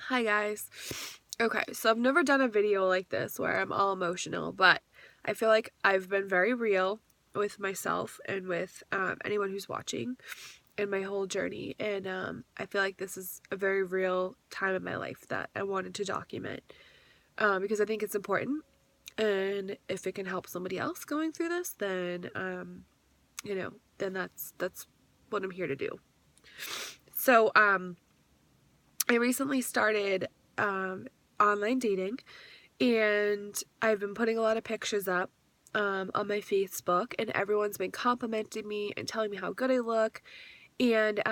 Hi guys. Okay, so I've never done a video like this where I'm all emotional, but I feel like I've been very real with myself and with anyone who's watching in my whole journey. And I feel like this is a very real time in my life that I wanted to document because I think it's important. And if it can help somebody else going through this, then then that's what I'm here to do. So I recently started online dating, and I've been putting a lot of pictures up on my Facebook, and everyone's been complimenting me and telling me how good I look. And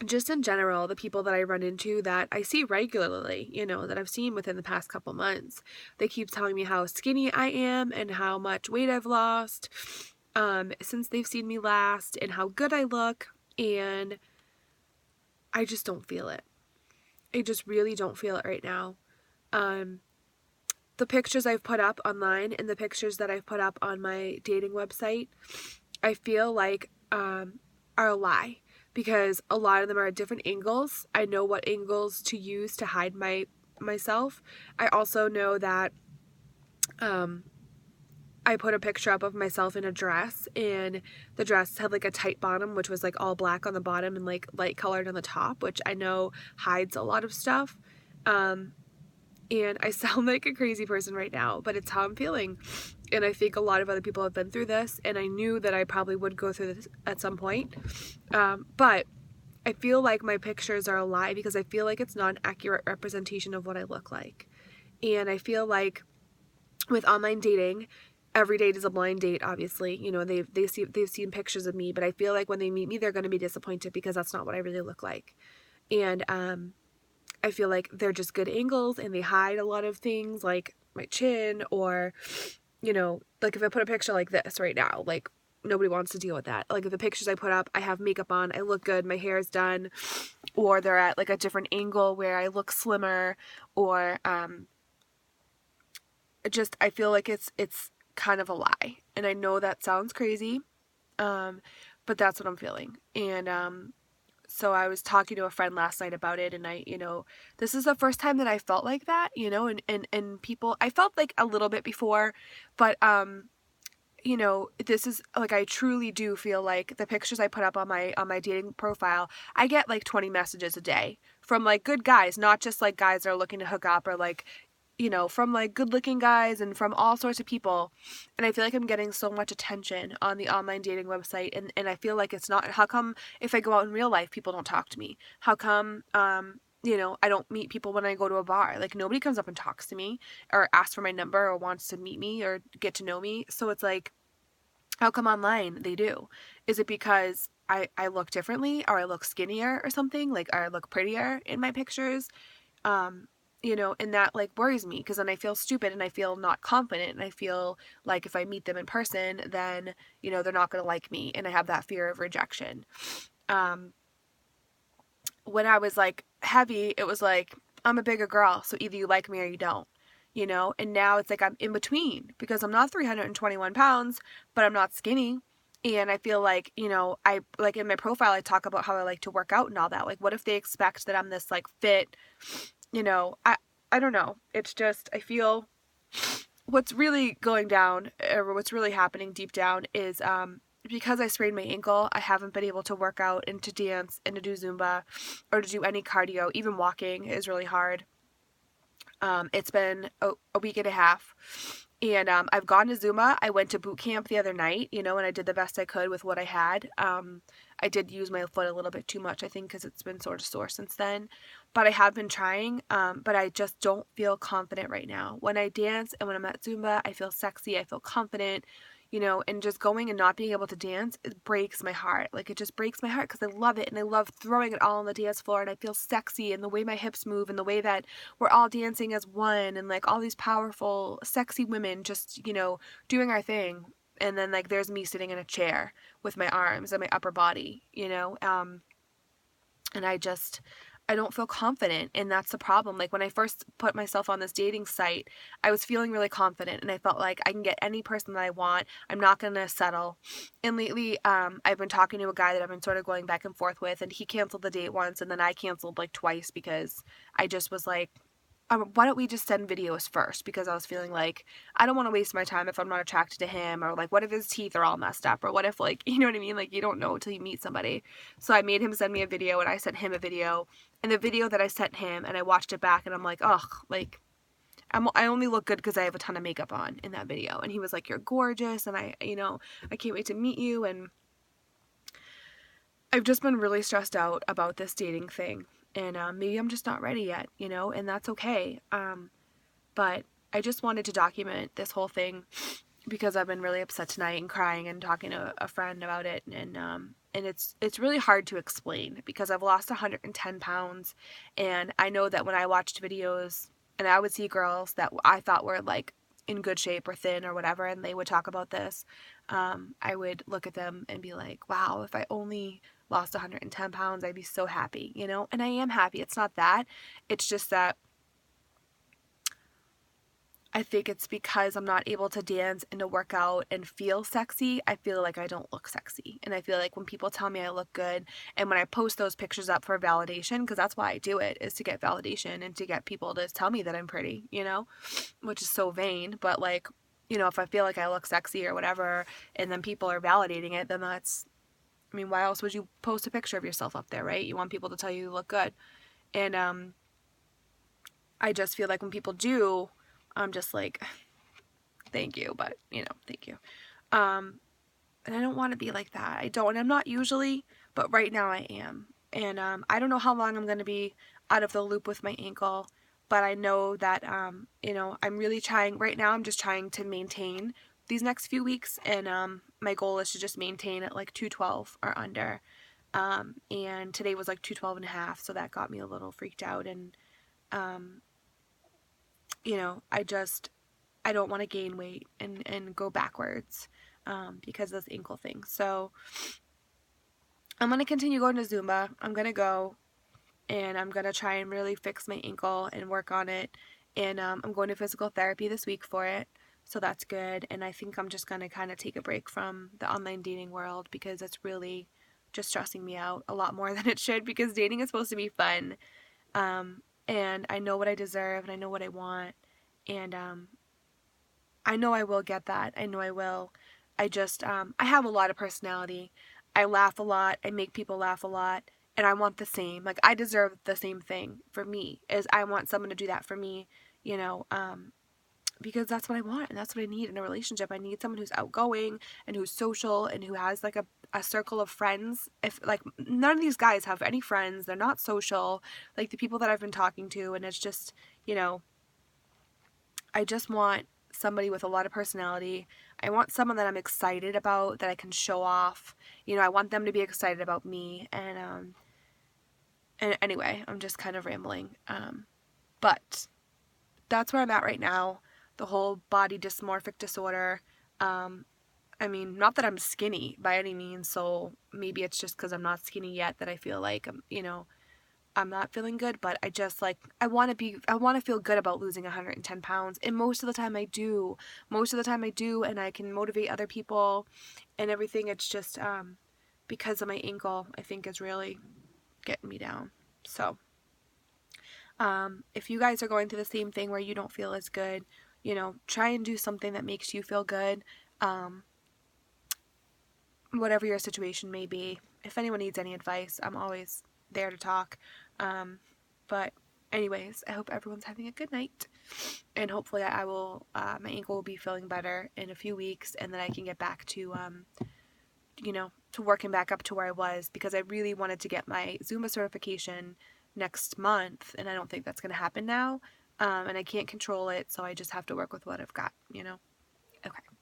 just in general, the people that I run into that I see regularly, that I've seen within the past couple months, they keep telling me how skinny I am and how much weight I've lost since they've seen me last, and how good I look. And I just don't feel it. I just really don't feel it right now. Um, the pictures I've put up online and the pictures that I've put up on my dating website, I feel like are a lie, because a lot of them are at different angles. I know what angles to use to hide myself. I also know that I put a picture up of myself in a dress, and the dress had like a tight bottom, which was like all black on the bottom and like light colored on the top, which I know hides a lot of stuff. And I sound like a crazy person right now, but it's how I'm feeling. And I think a lot of other people have been through this, and I knew that I probably would go through this at some point. But I feel like my pictures are a lie because I feel like it's not an accurate representation of what I look like. And I feel like with online dating, every date is a blind date, obviously. They've seen pictures of me, but I feel like when they meet me, they're going to be disappointed because that's not what I really look like. And I feel like they're just good angles, and they hide a lot of things like my chin, or, like if I put a picture like this right now, like nobody wants to deal with that. Like if the pictures I put up, I have makeup on, I look good, my hair is done, or they're at like a different angle where I look slimmer, or I feel like it's kind of a lie. And I know that sounds crazy, but that's what I'm feeling. And so I was talking to a friend last night about it, and this is the first time that I felt like that, and people, I felt like a little bit before, but this is like, I truly do feel like the pictures I put up on my dating profile, I get like 20 messages a day from like good guys, not just like guys that are looking to hook up, or like, from like good looking guys and from all sorts of people. And I feel like I'm getting so much attention on the online dating website, and I feel like it's not, how come if I go out in real life, people don't talk to me? How come, I don't meet people when I go to a bar? Like nobody comes up and talks to me or asks for my number or wants to meet me or get to know me. So it's like, how come online they do? Is it because I look differently, or I look skinnier or something? Like, or I look prettier in my pictures? Um, and that like worries me, because then I feel stupid and I feel not confident, and I feel like if I meet them in person, then, they're not going to like me, and I have that fear of rejection. Um, when I was like heavy, it was like, I'm a bigger girl, so either you like me or you don't, and now it's like I'm in between, because I'm not 321 pounds, but I'm not skinny. And I feel like, I like in my profile, I talk about how I like to work out and all that. Like, what if they expect that I'm this like fit, I don't know. It's just, I feel what's really going down, or what's really happening deep down, is because I sprained my ankle, I haven't been able to work out and to dance and to do Zumba or to do any cardio. Even walking is really hard. It's been a week and a half, and I've gone to Zumba. I went to boot camp the other night, and I did the best I could with what I had. I did use my foot a little bit too much, I think, because it's been sort of sore since then. But I have been trying, but I just don't feel confident right now. When I dance and when I'm at Zumba, I feel sexy, I feel confident, and just going and not being able to dance, it breaks my heart. Like, it just breaks my heart, because I love it, and I love throwing it all on the dance floor, and I feel sexy, and the way my hips move, and the way that we're all dancing as one, and like all these powerful, sexy women just, doing our thing. And then like there's me sitting in a chair with my arms and my upper body, and I don't feel confident, and that's the problem. Like when I first put myself on this dating site, I was feeling really confident and I felt like I can get any person that I want. I'm not going to settle. And lately, I've been talking to a guy that I've been sort of going back and forth with, and he canceled the date once and then I canceled like twice because I just was like, why don't we just send videos first? Because I was feeling like I don't want to waste my time if I'm not attracted to him, or like what if his teeth are all messed up, or what if, like, you know what I mean? Like you don't know until you meet somebody. So I made him send me a video and I sent him a video, and the video that I sent him and I watched it back and I'm like, ugh, like I only look good because I have a ton of makeup on in that video. And he was like, you're gorgeous, and I can't wait to meet you. And I've just been really stressed out about this dating thing, and maybe I'm just not ready yet, and that's okay. But I just wanted to document this whole thing because I've been really upset tonight and crying and talking to a friend about it, and it's really hard to explain because I've lost 110 pounds, and I know that when I watched videos and I would see girls that I thought were like in good shape or thin or whatever, and they would talk about this, I would look at them and be like, wow, if I only lost 110 pounds, I'd be so happy, and I am happy. It's not that. It's just that I think it's because I'm not able to dance and to work out and feel sexy. I feel like I don't look sexy. And I feel like when people tell me I look good, and when I post those pictures up for validation, because that's why I do it, is to get validation and to get people to tell me that I'm pretty, which is so vain. But like, if I feel like I look sexy or whatever, and then people are validating it, then why else would you post a picture of yourself up there, right? You want people to tell you look good. And I just feel like when people do, I'm just like, thank you, but thank you. And I don't want to be like that. I don't, and I'm not usually, but right now I am. And I don't know how long I'm going to be out of the loop with my ankle, but I know that I'm really trying right now. I'm just trying to maintain these next few weeks, and my goal is to just maintain at like 212 or under. And today was like 212 and a half, so that got me a little freaked out. And I don't want to gain weight and go backwards because of this ankle thing. So I'm going to continue going to Zumba. I'm going to go, and I'm going to try and really fix my ankle and work on it. And I'm going to physical therapy this week for it. So that's good. And I think I'm just going to kind of take a break from the online dating world because it's really just stressing me out a lot more than it should, because dating is supposed to be fun. And I know what I deserve and I know what I want. And I know I will get that. I know I will. I just, I have a lot of personality. I laugh a lot. I make people laugh a lot. And I want the same. Like, I deserve the same thing for me, is I want someone to do that for me, because that's what I want and that's what I need in a relationship. I need someone who's outgoing and who's social and who has like a circle of friends. If like none of these guys have any friends, they're not social, like the people that I've been talking to, and it's just, I just want somebody with a lot of personality. I want someone that I'm excited about, that I can show off. I want them to be excited about me. And anyway, I'm just kind of rambling. But that's where I'm at right now. The whole body dysmorphic disorder. Not that I'm skinny by any means, so maybe it's just because I'm not skinny yet that I feel like I'm not feeling good, but I just I want to feel good about losing 110 pounds. And most of the time I do, and I can motivate other people and everything. It's just, because of my ankle, I think is really getting me down. So, if you guys are going through the same thing where you don't feel as good, try and do something that makes you feel good. Whatever your situation may be. If anyone needs any advice, I'm always there to talk. But anyways, I hope everyone's having a good night, and hopefully I will, my ankle will be feeling better in a few weeks, and then I can get back to, to working back up to where I was, because I really wanted to get my Zumba certification next month, and I don't think that's going to happen now. And I can't control it, so I just have to work with what I've got, Okay.